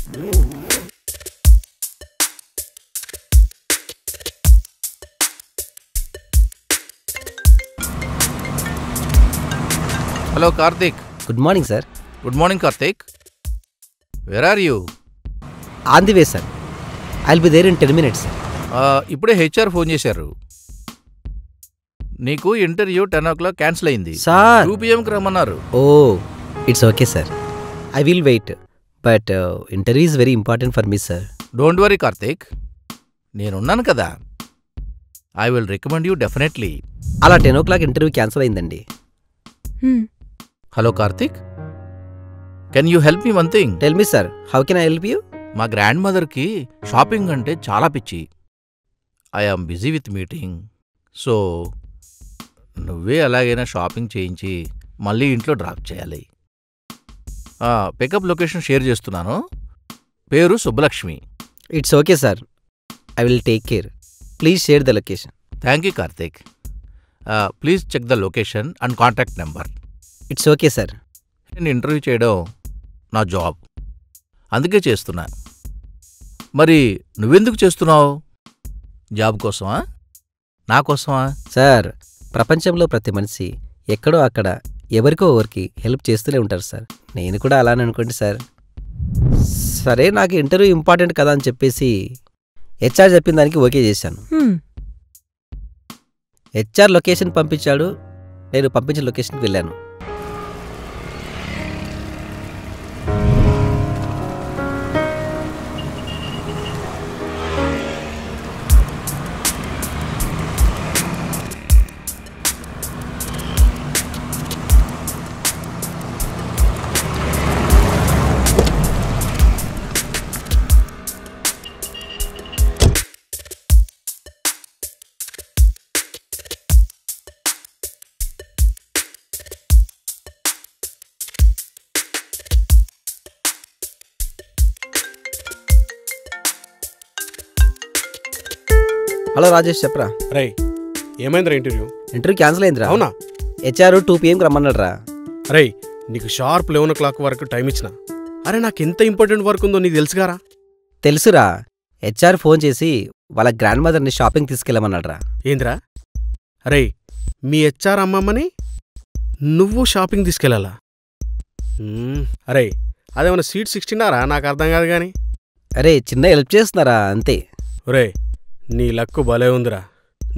Hello Karthik. Good morning sir. Good morning Karthik. Where are you? On the way sir. I will be there in 10 minutes. ఇప్పుడే HR phone చేశారు. నీకు interview 10 o'clock cancel అయింది. Sir 2 PM రమ్మన్నారు. Oh it's okay sir. I will wait. But interview is very important for me sir. Don't worry Karthik, నేనున్నాను కదా. I will recommend you definitely. అలా 10 o'clock interview cancel అయిందండి. Hello Karthik, can you help me one thing? Tell me sir, how can I help you? మా grand మదర్కి shopping అంటే చాలా పిచ్చి. I am busy with meeting. So నువ్వే ఎలాగైనా shopping చేయించి మళ్ళీ ఇంట్లో డ్రాప్ చేయాలి. పికప్ లొకేషన్ షేర్ చేస్తున్నాను. పేరు Subbalakshmi. It's okay sir. I will take care. Please share the location. Thank you Karthik. Please check the location and contact number. It's okay sir. నేను interview చేయడం నా జాబ్, అందుకే చేస్తున్నా. మరి నువ్వెందుకు చేస్తున్నావు? జాబ్ కోసమా, నా కోసమా? సార్, ప్రపంచంలో ప్రతి మనిషి ఎక్కడో అక్కడ ఎవరికో ఎవరికి హెల్ప్ చేస్తూనే ఉంటారు సార్. నేను కూడా అలానే అనుకోండి సార్. సరే, నాకు ఇంటర్వ్యూ ఇంపార్టెంట్ కదా అని చెప్పేసి హెచ్ఆర్ చెప్పిన దానికి ఓకే చేశాను. హెచ్ఆర్ లొకేషన్ పంపించాడు, నేను పంపించిన లొకేషన్కి వెళ్ళాను. హలో రాజేష్, చెప్పరా. రై, ఏమైందిరా ఇంటర్వ్యూ? ఇంటర్వ్యూ క్యాన్సిల్ అయిందిరా. అవునా? హెచ్ఆర్ 2 PM రమ్మన్నాడు రా. రై, నీకు షార్ప్ 11 o'clock వరకు టైం ఇచ్చిన. అరే, నాకు ఎంత ఇంపార్టెంట్ వర్క్ ఉందో నీకు తెలుసుగారా? తెలుసురా. హెచ్ఆర్ ఫోన్ చేసి వాళ్ళ గ్రాండ్ మదర్ని షాపింగ్ తీసుకెళ్ళమన్నాడ్రా. ఏంద్రా? రై, మీ హెచ్ఆర్ అమ్మమ్మని నువ్వు షాపింగ్ తీసుకెళ్ళాలా? అరే, అదేమన్నా సీట్ 16 నాకు అర్థం కాదు కానీ. అరే, చిన్న హెల్ప్ చేస్తున్నారా అంతే. రే, నీ లక్కు భలే ఉందిరా.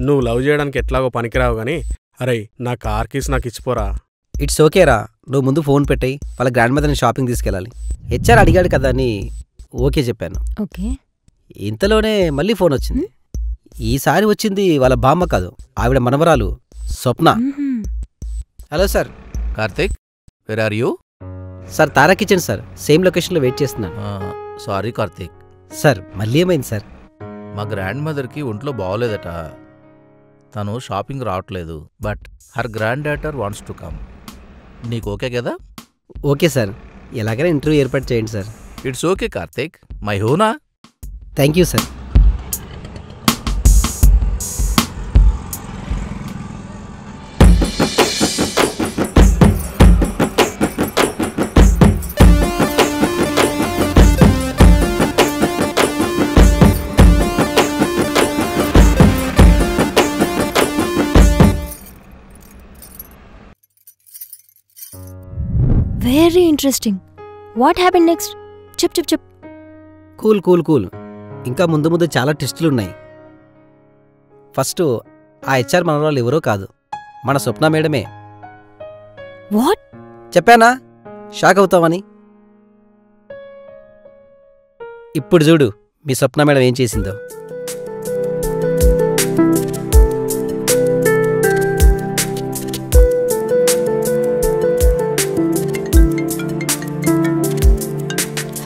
నువ్వు లవ్ చేయడానికి ఎట్లాగో పనికిరావు గాని. అరే, నా కార్ కీస్ నాకు ఇచ్చిపోరా. ఇట్స్ ఓకేరా, నువ్వు ముందు ఫోన్ పెట్టాయి. వాళ్ళ గ్రాండ్ మదర్ని షాపింగ్ తీసుకెళ్ళాలి. హెచ్ఆర్ అడిగాడు కదా అని ఓకే చెప్పాను. ఓకే. ఇంతలోనే మళ్ళీ ఫోన్ వచ్చింది. ఈసారి వచ్చింది వాళ్ళ బామ్మ కాదు, ఆవిడ మనవరాలు Swapna. Hello sir. Karthik, where are you? Sir, Tara kitchen sir. Same లొకేషన్లో వెయిట్ చేస్తున్నాను. సారీ కార్తీక్. సార్, మళ్ళీ ఏమైంది సార్? మా గ్రాండ్ మదర్కి ఒంట్లో బాగోలేదట. తను షాపింగ్ రావట్లేదు. But her granddaughter wants to come. నీకు ఓకే కదా? ఓకే సార్, ఎలాగైనా ఇంటర్వ్యూ ఏర్పాటు చేయండి సార్. It's okay Karthik, my honour. Thank you sir. Very interesting. What happen next? చెప్. Cool cool cool. ఇంకా ముందు ముందు చాలా టెస్టులున్నాయి. ఫస్ట్ ఆ హెచ్ఆర్ మనవరాలు ఎవరో కాదు, మన స్వప్న మేడమే. వాట్? చెప్పానా షాక్ అవుతామని? ఇప్పుడు చూడు మీ స్వప్న మేడం ఏం చేసిందో.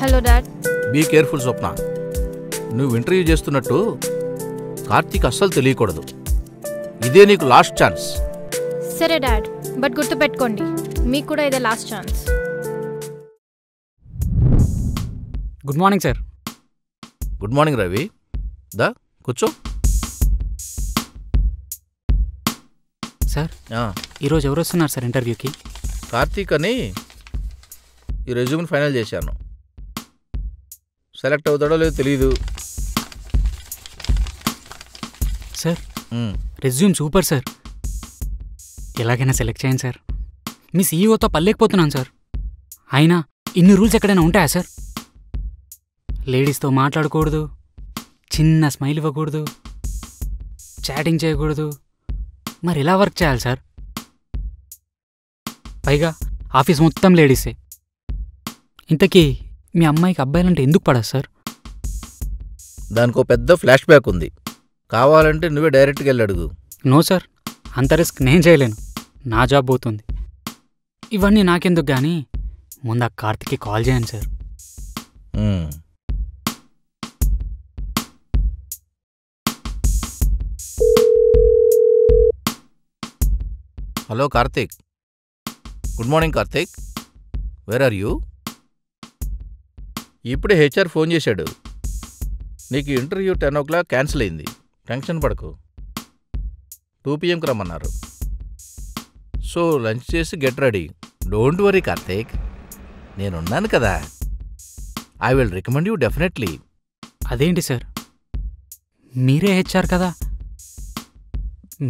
Hello dad. Be careful Swapna. నువ్వు ఇంటర్వ్యూ చేస్తున్నట్టు కార్తీక్ అస్సలు తెలియకూడదు. ఇదే నీకు లాస్ట్ ఛాన్స్. సరే డాడ్, బట్ గుర్తుపెట్టుకోండి, మీకు కూడా ఇదే last chance. Good morning sir. Good morning Ravi. దా కూర్చో. సార్, ఈరోజు ఎవరు వస్తున్నారు సార్ ఇంటర్వ్యూకి? కార్తీక్ అని ఈ రెజ్యూమ్ని ఫైనల్ చేశాను. సెలెక్ట్ అవుతాడో లేదో తెలియదు. సార్ రెజ్యూమ్ సూపర్ సార్, ఎలాగైనా సెలెక్ట్ చేయండి సార్. మీ సీఈఓతో పల్లేకపోతున్నాను సార్. అయినా ఇన్ని రూల్స్ ఎక్కడైనా ఉంటాయా సార్? లేడీస్తో మాట్లాడకూడదు, చిన్న స్మైల్ ఇవ్వకూడదు, చాటింగ్ చేయకూడదు. మరి ఎలా వర్క్ చేయాలి సార్? పైగా ఆఫీస్ మొత్తం లేడీసే. ఇంతకీ మీ అమ్మాయికి అబ్బాయిలంటే ఎందుకు పడదు సార్? దానికో పెద్ద ఫ్లాష్ బ్యాక్ ఉంది. కావాలంటే నువ్వే డైరెక్ట్గా వెళ్ళి అడుగు. నో సార్, అంత రిస్క్ నేను చేయలేను, నా జాబ్ పోతుంది. ఇవన్నీ నాకెందుకు కానీ ముందు ఆ కార్తిక్కి కాల్ చేయండి sir. Hello Karthik. Good morning Karthik. Where are you? ఇప్పుడే హెచ్ఆర్ ఫోన్ చేశాడు. నీకు ఇంటర్వ్యూ 10 o'clock క్యాన్సిల్ అయింది. టెన్షన్ పడకు. 2 PM రమ్మన్నారు. సో లంచ్ చేసి get ready. Don't worry Karthik, నేనున్నాను కదా. I will recommend you definitely. అదేంటి సార్, మీరే హెచ్ఆర్ కదా,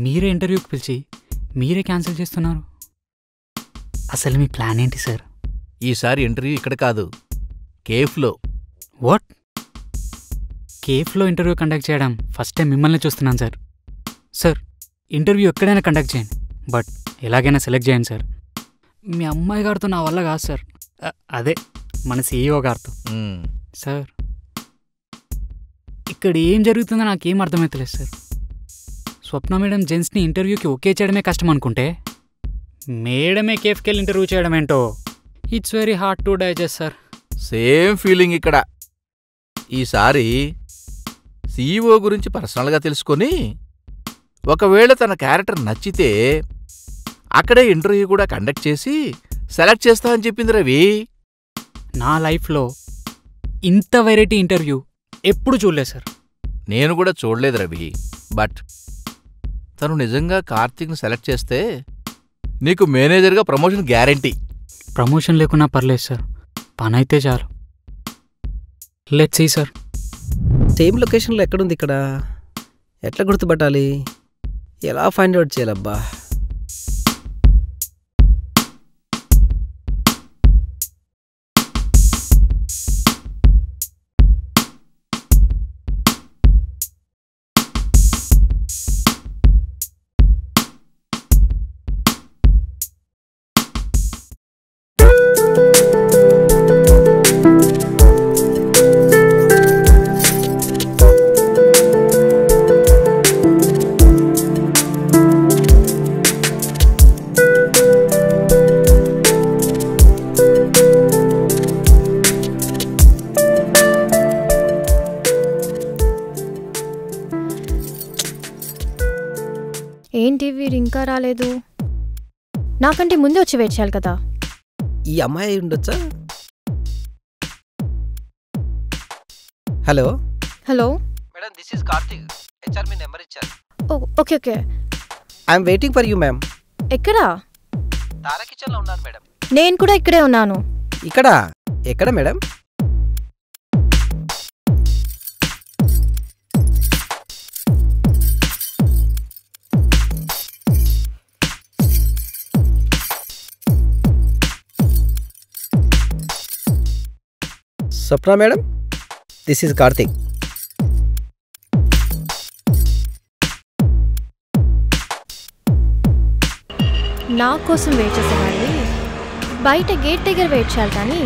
మీరే ఇంటర్వ్యూకి పిలిచి మీరే క్యాన్సిల్ చేస్తున్నారు. అసలు మీ ప్లాన్ ఏంటి సార్? ఈసారి ఇంటర్వ్యూ ఇక్కడ కాదు, కేఫ్లో. వాట్? కేఫ్లో ఇంటర్వ్యూ కండక్ట్ చేయడం ఫస్ట్ టైం మిమ్మల్ని చూస్తున్నాను సార్. సార్, ఇంటర్వ్యూ ఎక్కడైనా కండక్ట్ చేయండి, బట్ ఎలాగైనా సెలెక్ట్ చేయండి సార్. మీ అమ్మాయి గారితో నా వల్ల కాదు సార్, అదే మన సీఈఓ గారితో. సార్, ఇక్కడ ఏం జరుగుతుందో నాకేం అర్థమవుతలేదు సార్. స్వప్న మేడం జెంట్స్ని ఇంటర్వ్యూకి ఓకే చేయడమే కష్టం అనుకుంటే, మేడమే కేఫ్కి వెళ్ళి ఇంటర్వ్యూ చేయడం ఏంటో it's very hard to digest sir. Same feeling ఇక్కడ. ఈసారి సీఈఓ గురించి పర్సనల్గా తెలుసుకొని ఒకవేళ తన క్యారెక్టర్ నచ్చితే అక్కడే ఇంటర్వ్యూ కూడా కండక్ట్ చేసి సెలెక్ట్ చేస్తా అని చెప్పింది రవి. నా లైఫ్లో ఇంత వెరైటీ ఇంటర్వ్యూ ఎప్పుడు చూడలేదు సార్. నేను కూడా చూడలేదు రవి. బట్ తను నిజంగా కార్తీక్ని సెలెక్ట్ చేస్తే నీకు మేనేజర్గా ప్రమోషన్ గ్యారంటీ. ప్రమోషన్ లేకున్నా పర్లేదు సార్, పని అయితే చాలు. Let's see sir. సేమ్ లొకేషన్లో ఎక్కడుంది ఇక్కడ? ఎట్లా గుర్తుపట్టాలి? ఎలా ఫైండ్ అవుట్ చేయాలబ్బా? ఏంటి వీరు ఇంకా రాలేదు? నాకంటే ముందే వచ్చి వెయిట్ చేయాలి కదా. ఈ అమ్మాయి ఉండొచ్చా? Hello hello madam, this is Karthik. HR మీ నెంబర్ ఇచ్చారు. Okay okay. I'm waiting for you ma'am. ఎక్కడా? తారా కిచెన్లో ఉన్నాను మేడం. నేను కూడా ఇక్కడే ఉన్నాను. ఇక్కడ ఎక్కడ madam? Swapna madam, this is Karthik. నా కోసం వెయిట్ చేసేవాడివి బయట గేట్ దగ్గర వెయిట్ చేయాలి, కానీ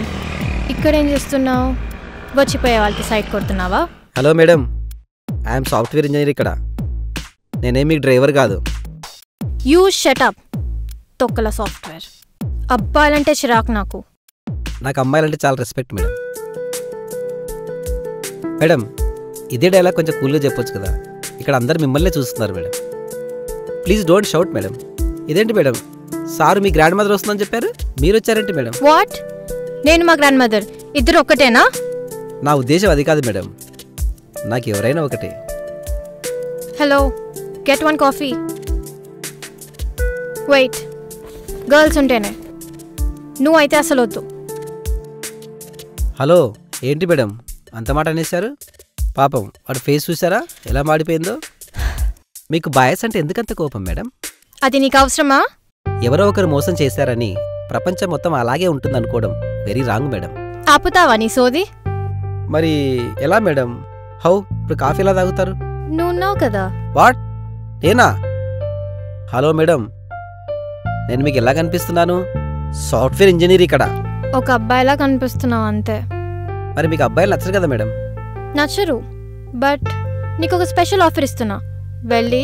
ఇక్కడేం చేస్తున్నావు? వచ్చిపోయే వాళ్ళకి సైట్ కొడుతున్నావా? Hello madam, I'm software engineer ఇక్కడ. నేనేం మీకు డ్రైవర్ కాదు. You shut up. తొక్కల సాఫ్ట్వేర్. అబ్బాయిలంటే చిరాకు నాకు. నాకు అమ్మాయిలంటే చాలా రెస్పెక్ట్ మేడం. మేడం, ఇదే డైలాగ్ కొంచెం కూల్గా చెప్పొచ్చు కదా. ఇక్కడ అందరు మిమ్మల్నే చూస్తున్నారు మేడం. Please don't shout madam. ఇదేంటి మేడం, సార్ మీ గ్రాండ్ మదర్ వస్తుందని చెప్పారు, మీరు వచ్చారేంటి మేడం? వాట్? నేను మా గ్రాండ్ మదర్ ఇద్దరు ఒక్కటేనా? నా ఉద్దేశం అది కాదు మేడం, నాకు ఎవరైనా ఒకటే. Hello, get one coffee. Wait, girls ఉంటేనే, నువ్వు అయితే అసలు వద్దు. హలో, ఏంటి మేడం అంత మాట అనేశారు? పాపం వాడు ఫేస్ చూసారా ఎలా మాడిపోయిందో? మీకు బాయస్ అంటే ఎందుకంత కోపం మేడం? అది నీకు అవసరమా? ఎవరో ఒకరు మోసం చేశారని ప్రపంచం మొత్తం అలాగే ఉంటుందనుకోవడం వెరీ రాంగ్ మేడం. ఆపుతావా నీ సోది? మరి ఎలా మేడం? హౌ? ఇప్పుడు కాఫీ ఎలా తాగుతారు? నువ్వున్నావు కదా. వాట్? నేనా? హలో మేడం, నేను మీకు ఎలా కనిపిస్తున్నాను? సాఫ్ట్వేర్ ఇంజనీర్ ఇక్కడ. ఒక అబ్బాయిలా కనిపిస్తున్నావు అంతే. మరి మీకు అబ్బాయిలు నచ్చరు కదా మేడం? నచ్చరు, బట్ నీకు ఒక స్పెషల్ ఆఫర్ ఇస్తున్నా. వెళ్ళి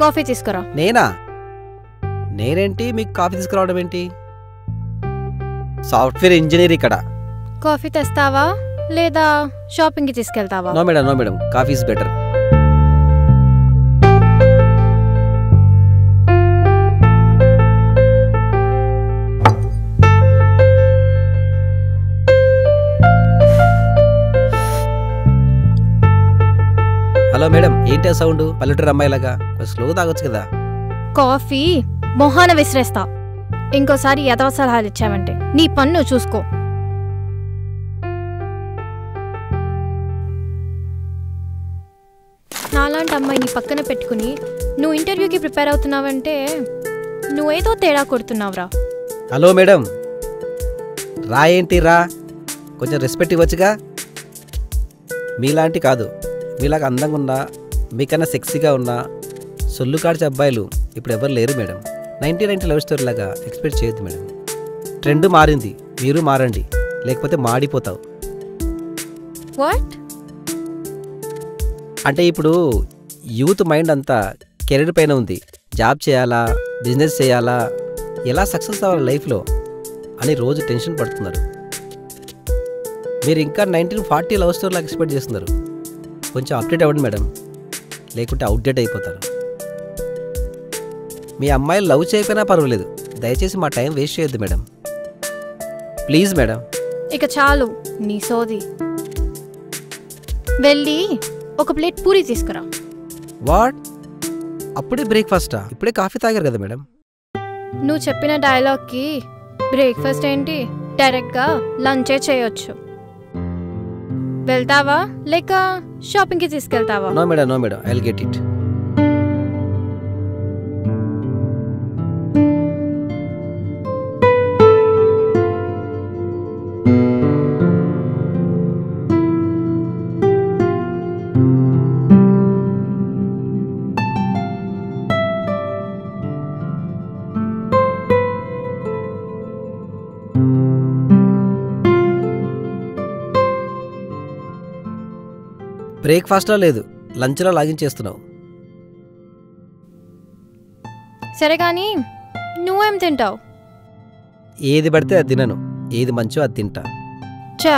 కాఫీ తీసుకురా. నేనా? నేనేంటి మీకు కాఫీ తీసుకురావడం ఏంటి? సాఫ్ట్వేర్ ఇంజనీర్ ఇక్కడ. కాఫీ తెస్తావా లేదా షాపింగ్కి తీసుకెళ్తావా? No madam, no madam, coffee is better. Hello madam, ఏంటి ఆ సౌండ్? పల్లెటూరు అమ్మాయిలాగా స్లోగా తాగొచ్చు కదా. కాఫీ మొహాన విసిరేస్తా. ఇంకోసారి ఎదవ సలహాలు ఇచ్చావంటే నీ పన్ను చూసుకో. నాలాంటి అమ్మాయిని పక్కన పెట్టుకుని నువ్వు ఇంటర్వ్యూకి ప్రిపేర్ అవుతున్నావంటే నువ్వేదో తేడా కొడుతున్నావురా. హలో మేడం, రా ఏంటి రా? కొంచెం రెస్పెక్ట్ ఇవ్వచ్చుగా. మీలాంటి కాదు, మీలాగా అందంగా ఉన్నా మీకన్నా సెక్సీగా ఉన్నా సొల్లు కాడ్చే అబ్బాయిలు ఇప్పుడు ఎవరు లేరు మేడం. 1990 లవ్ స్టోరీ లాగా ఎక్స్పెక్ట్ చేయొద్దు మేడం. ట్రెండ్ మారింది, మీరు మారండి, లేకపోతే మాడిపోతావు. వాట్? అంటే ఇప్పుడు యూత్ మైండ్ అంతా కెరీర్ పైన ఉంది. జాబ్ చేయాలా, బిజినెస్ చేయాలా, ఎలా సక్సెస్ అవ్వాలి లైఫ్లో అని రోజు టెన్షన్ పడుతున్నారు. మీరు ఇంకా 1940 లవ్ స్టోరీ లాగా ఎక్స్పెక్ట్ చేస్తున్నారు. కొంచెం అప్డేట్ అవ్వండి మేడం, లేకుంటే అవుట్డేట్ అయిపోతారు. మీ అమ్మాయిలు లవ్ చేయకపోయినా పర్వాలేదు, దయచేసి మా టైం వేస్ట్ చేయొద్దు మేడం, ప్లీజ్ మేడం. ఇక చాలు నీ సోది. వెళ్ళి ఒక ప్లేట్ పూరి తీసుకురా. వాట్? అప్పుడే బ్రేక్ఫాస్టా? ఇప్పుడే కాఫీ తాగారు కదా మేడం. నువ్వు చెప్పిన డైలాగ్కి బ్రేక్ఫాస్ట్ ఏంటి, డైరెక్ట్గా లంచే చేయొచ్చు. వెళ్తావా లేక షాపింగ్కి తీసుకెళ్తావా? No madam, no madam, I will get it. బ్రేక్ఫాస్ట్లో లేదు, లంచ్లో లాగించేస్తున్నావు. సరే కానీ నువ్వేం తింటావు? ఏది పడితే అది తినను, ఏది మంచో అది తింటా. చా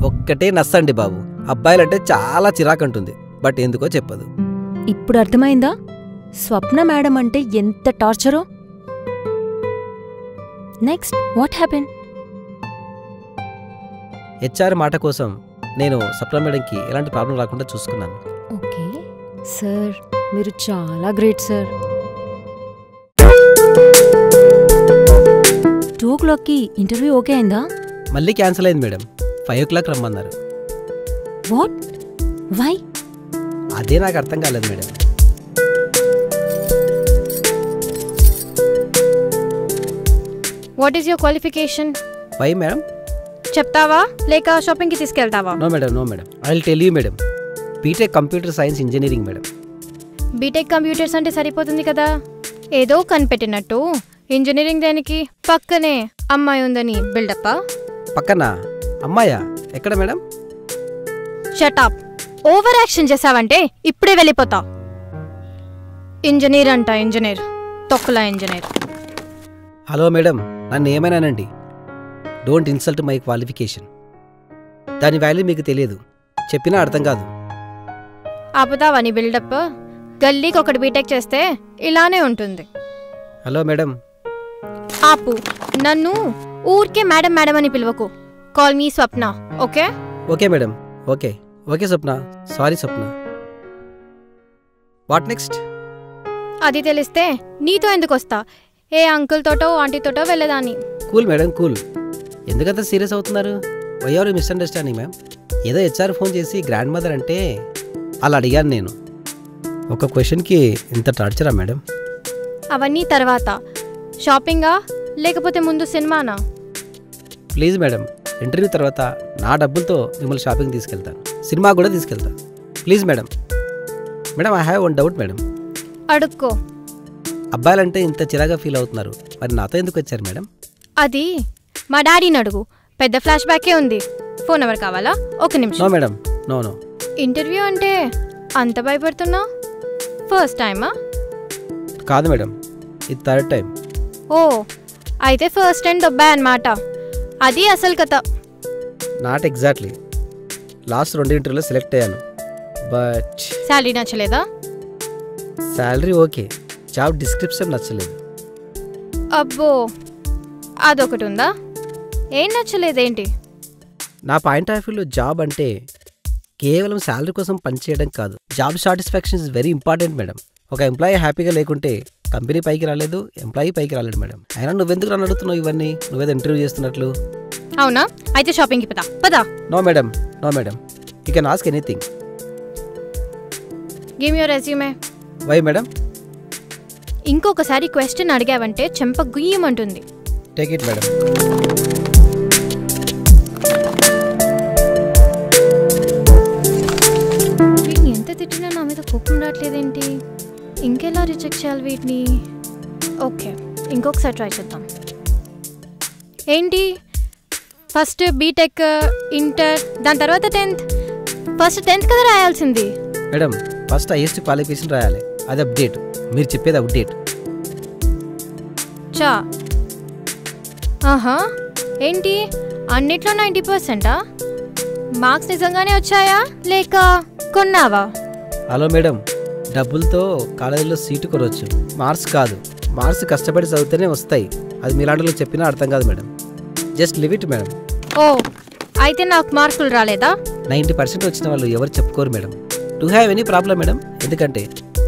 ఒక్కటే నస్సండి బాబు, అబ్బాయిలంటే చాలా చిరాకంటుంది, బట్ ఎందుకో చెప్పదు. ఇప్పుడు అర్థమైందా స్వప్న మేడం అంటే ఎంత టార్చరో? Next what happen? హెచ్ఆర్ మాట కోసం నేను సప్న మేడంకి ఎలాంటి ప్రాబ్లం రాకుండా చూసుకున్నాను. ఓకే సార్, మీరు చాలా గ్రేట్ సార్. 2 o'clockకి ఇంటర్వ్యూ ఓకే అయిందా? మళ్ళీ క్యాన్సిల్ అయింది మేడం, 5 o'clock రమ్మన్నారు. వాట్? వై? అదే నాకు అర్థం కాలేదు madam. What is your qualification? Why madam? చెప్తావా లేక షాపింగ్కి తీసుకెళ్తావా? No madam, no madam, I will tell you madam. B Tech computer science engineering madam. B Tech computers అంటే సరిపోతుంది కదా. ఏదో కనిపెట్టినట్టు ఇంజనీరింగ్ దేనికి? పక్కనే అమ్మాయి ఉందని బిల్డప్పా? పక్కన అమ్మాయా? ఎక్కడ మేడం? షటాప్. ఓవర్ యాక్షన్ చేసావంటే ఇప్పుడే వెళ్ళిపోతా. ఇంజనీర్ అంట ఇంజనీర్, తొక్కలా ఇంజనీర్. హలో మేడం, నన్ను ఏమైనానండి, డోంట్ ఇన్సల్ట్ మై క్వాలిఫికేషన్. దాని వాల్యూ మీకు తెలియదు, చెప్పినా అర్థం కాదు. ఆపుతావా నీ బిల్డప్? గల్లీకి ఒకటి బీటెక్ చేస్తే ఇలానే ఉంటుంది. Hello madam. ఆపు, నన్ను ఊరికే మేడం మేడం అని పిలవకు. Call me Swapna, okay? Okay madam, okay okay Swapna, sorry Swapna. What next? అది తెలిస్తే నీతో ఎందుకు వస్తా? ఏ అంకుల్ తోటో ఆంటీ తోటో వెళ్ళేదాన్ని. Cool madam, cool. ఎందుకంత సీరియస్ అవుతున్నారు? Why are you misunderstanding ma'am? ఏదో హెచ్ఆర్ ఫోన్ చేసి గ్రాండ్ మదర్ అంటే అలా అడిగాను నేను. ఒక క్వశ్చన్కి ఇంత టార్చరా మేడం? అవన్నీ తర్వాత. షాపింగా లేకపోతే ముందు సినిమానా? ప్లీజ్ మేడం, ఇంటర్వ్యూ తర్వాత నా డబ్బులతో మిమ్మల్ని షాపింగ్ తీసుకెళ్తాను, సినిమా కూడా తీసుకెళ్తాను. Please madam. Madam I have one doubt madam. అడుక్కో. అబ్బాయిలంటే ఇంత చిరాగా ఫీల్ అవుతున్నారు, మరి నాతో ఎందుకు వచ్చారు మేడం? అది మా డాడీని అడుగు. పెద్ద ఫ్లాష్ బ్యాకే ఉంది. ఫోన్ ఎవరు కావాలా? ఒక నో నిమిషం. Madam, no no. ఇంటర్వ్యూ అంటే అంత భయపడుతున్నా? ఫస్ట్ టైమా? కాదు మేడం, ఇది థర్డ్ టైం. ఓ, అయితే ఫస్ట్ టైం దొబ్బాయి అన్నమాట. అది అసలు కథ. Not exactly. లాస్ట్ 2 ఇంటర్వ్యూలో సెలెక్ట్ అయ్యాను, బట్ శాలరీ నచ్చలేదా? శాలరీ ఓకే, జాబ్ డిస్క్రిప్షన్ నచ్చలేదు. అబ్బో, అదొకటి ఉందా? ఏం నచ్చలేదేంటి? నా పాయింట్ ఆఫ్ వ్యూలో జాబ్ అంటే కేవలం శాలరీ కోసం పనిచేయడం కాదు, job satisfaction is very important madam. ఒక ఎంప్లాయీ హ్యాపీగా లేకుంటే కంపెనీ పైకి రాలేదు, ఎంప్లాయీ పైకి రాలేదు మేడం. అయినా నువ్వెందుకు నన్ను అడుగుతున్నావు ఇవన్నీ? నువ్వేదో ఇంటర్వ్యూ చేస్తున్నట్లు. అవునా? అయితే షాపింగ్కి పదా. No madam, no madam, you can ask anything. Give your resume. Why madam? ఇంకొకసారి క్వశ్చన్ అడిగావంటే చెంప గుయ్యమంటుంది. Take it madam. వీటిని ఎంత తిట్టినా నా మీద కోపం రావట్లేదేంటి? ఇంకెలా రిజెక్ట్ చేయాలి వీటిని? ఓకే, ఇంకొకసారి ట్రై చేద్దాం. ఏంటి ఫస్ట్ బీటెక్, ఇంటర్, దాని తర్వాత 10th? ఫస్ట్ 10th కదా రాయాల్సింది. మేడం ఫస్ట్ హైయెస్ట్ క్వాలిఫికేషన్ రాయాలి, అది అప్డేట్. మీరు చెప్పేది అప్డేట్. చా ఆహా, ఏంటి అన్నిట్లో 90%? మార్క్స్ నిజంగానే వచ్చాయా లేక కొన్నావా? హలో మేడం, డబ్బులతో కాలేజీలో సీటు కొనవచ్చు, మార్క్స్ కాదు. మార్క్స్ కష్టపడి చదివితేనే వస్తాయి. అది మీలాంటిలో చెప్పినా అర్థం కాదు madam. Just leave it madam. ఓ, అయితే నాకు మార్కులు రాలేదా? 90% వచ్చిన వాళ్ళు ఎవరు చెప్పుకోరు madam. To have any problem madam? ఎందుకంటే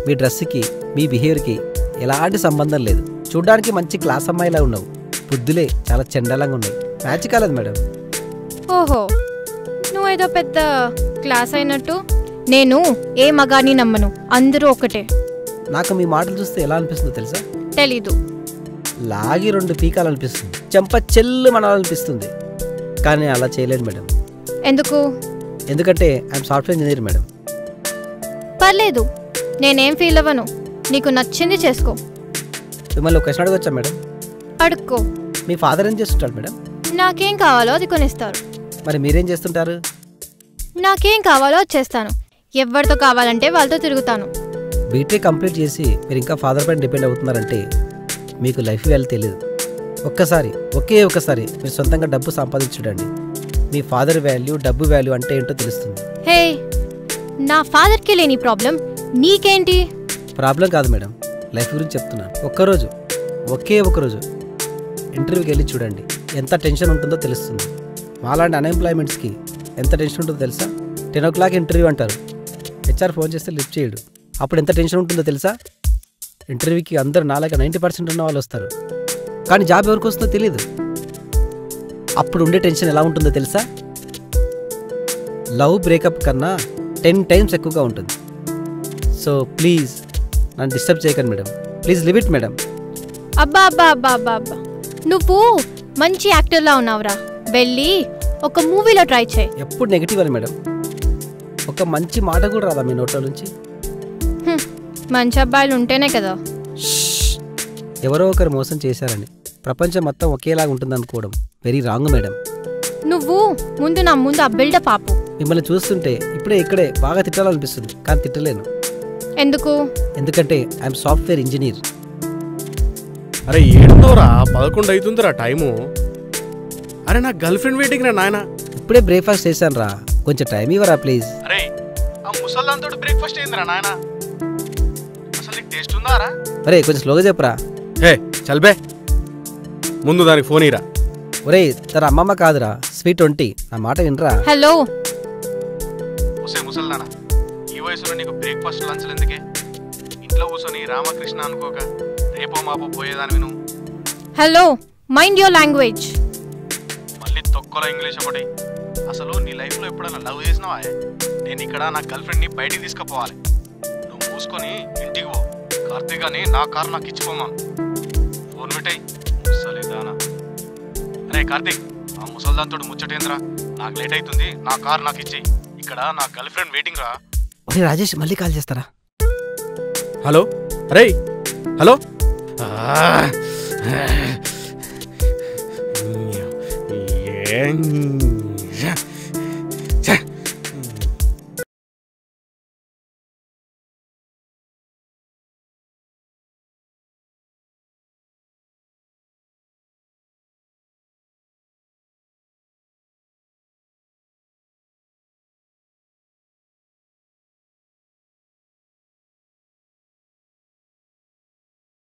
మీ డ్రెస్కి మీ బిహేవియర్కి ఎలాంటి సంబంధం లేదు. చూడ్డానికి మంచి క్లాస్ అమ్మాయిలా ఉన్నావు, బుద్ధులే చాలా చండాలంగా ఉన్నాయి. మ్యాచ్ కాలేదు మేడం. ఓహో, నువ్వేదో పెద్ద క్లాస్ అయినట్టు. నేను ఏ మగాన్ని నమ్మను, అందరూ ఒకటే. నాకు మీ మాటలు చూస్తే ఎలా అనిపిస్తుందో తెలుసా? తెలీదు. లాగి 2 పీకాలనిపిస్తుంది, చెంప చెల్లు మనాలనిపిస్తుంది. కానీ అలా చేయలేను మేడం. ఎందుకు? ఎందుకంటే ఐఎమ్ సాఫ్ట్వేర్ ఇంజనీర్ మేడం. పర్లేదు, నేనేం ఫీల్ అవ్వను. నీకు నచ్చింది చేసుకో. మిమ్మల్ని ఒక క్వశ్చన్ అడగొచ్చా మేడం? అడుక్కో. మీ ఫాదర్ ఏం చేస్తుంటాడు మేడం? నాకేం కావాలో అది కొనిస్తారు. మరి మీరేం చేస్తుంటారు? నాకేం కావాలో అది చేస్తాను. ఎవరితో కావాలంటే వాళ్ళతో తిరుగుతాను. బీటెక్ కంప్లీట్ చేసి మీరు ఇంకా ఫాదర్ పైన డిపెండ్ అవుతున్నారంటే మీకు లైఫ్ వాల్యూ తెలియదు. ఒకే ఒక్కసారి మీరు సొంతంగా డబ్బు సంపాదించుడండి, మీ ఫాదర్ వాల్యూ, డబ్బు వాల్యూ అంటే ఏంటో తెలుస్తుంది. హే, నా ఫాదర్కి లేని ప్రాబ్లం నీకేంటి? ప్రాబ్లం కాదు మేడం, లైఫ్ గురించి చెప్తున్నాను. ఒకే ఒక్కరోజు ఇంటర్వ్యూకి వెళ్ళి చూడండి, ఎంత టెన్షన్ ఉంటుందో తెలుస్తుంది. మాలాంటి అన్ఎంప్లాయ్మెంట్స్కి ఎంత టెన్షన్ ఉంటుందో తెలుసా? 10 o'clock ఇంటర్వ్యూ అంటారు, హెచ్ఆర్ ఫోన్ చేస్తే లిఫ్ట్ చేయడు. అప్పుడు ఎంత టెన్షన్ ఉంటుందో తెలుసా? ఇంటర్వ్యూకి అందరూ నాలాగా 90% ఉన్న వాళ్ళు వస్తారు, కానీ జాబ్ ఎవరికి వస్తుందో తెలియదు. అప్పుడు ఉండే టెన్షన్ ఎలా ఉంటుందో తెలుసా? లవ్ బ్రేకప్ కన్నా 10 times ఎక్కువగా ఉంటుంది. సో ప్లీజ్ నన్ను డిస్టర్బ్ చేయకండి madam. Please live it madam. అబ్బా అబ్బా అబ్బా అబ్బా అబ్బా, నువ్వు మంచి యాక్టర్లా ఉన్నావురా. వెళ్ళి ఒక మూవీలో ట్రై చేయి. ఎప్పుడు నెగిటివ్ అని మేడం, ఒక మంచి మాట కూడా రాదా మీ నోట్లో నుంచి? మంచి అబ్బాయిలు ఉంటేనే కదా. ఎవరో ఒకరు మోసం చేశారని ప్రపంచం మొత్తం ఒకేలాగా ఉంటుంది అనుకోవడం వెరీ రాంగ్ మేడం. నువ్వు నా ముందు ఆ బిల్డప్ ఆపు. మిమ్మల్ని చూస్తుంటే ఇక్కడే బాగా తిట్టాలనిపిస్తుంది, కానీ తిట్టలేను. ఎందుకు? ఎందుకంటే ఐఎమ్ సాఫ్ట్వేర్ ఇంజనీర్. అరే ఏంటోరా, 11 అవుతుందిరా టైము. అరే నా గర్ల్ ఫ్రెండ్ వెయిటింగ్ రా నాయన. ఇప్పుడే బ్రేక్ఫాస్ట్ చేశాను రా, కొంచెం టైం ఇవ్వరా ప్లీజ్. అరే ఆ ముసల్దాంతో బ్రేక్ఫాస్ట్ అయిందిరా నాయన, అసలు నీకు టేస్ట్ ఉందా రా? ఒరే కొంచెం స్లోగా చెప్పరా. హే చల్బే, ముందు దానికి ఫోన్ ఇరా. ఒరే తన అమ్మమ్మ కాదురా, స్వీట్ 20, నా మాట వినరా. హలో ముసల్దానా, ఈ వయసులో నీకు బ్రేక్ఫాస్ట్ లంచ్లు ఎందుకే? ఇంట్లో కూర్చొని రామకృష్ణ అనుకోక రేపో మాపో పోయేదానివి నువ్వు. Hello, mind your language. మళ్ళీ తొక్కలో ఇంగ్లీష్ ఒకటి. అసలు నీ లైఫ్లో ఎప్పుడైనా లవ్ చేసినావా? నేను ఇక్కడ నా గర్ల్ ఫ్రెండ్ని బయటికి తీసుకుపోవాలి. నువ్వు మూసుకొని ఇంటికి పో. కార్తీక్ అని నా కారు నాకు ఇచ్చిపోమాను. ఫోన్ పెట్టాయి ముసలిదానా. అరే కార్తీక్, ఆ ముసలిదాంతో ముచ్చటేంద్రా? నాకు లేట్ అవుతుంది, నా కారు నాకు ఇచ్చేయి. ఇక్కడ నా గర్ల్ ఫ్రెండ్ వెయిటింగ్ రా. రాజేష్ మళ్ళీ కాల్ చేస్తారా? హలో అరే హలో. ఏం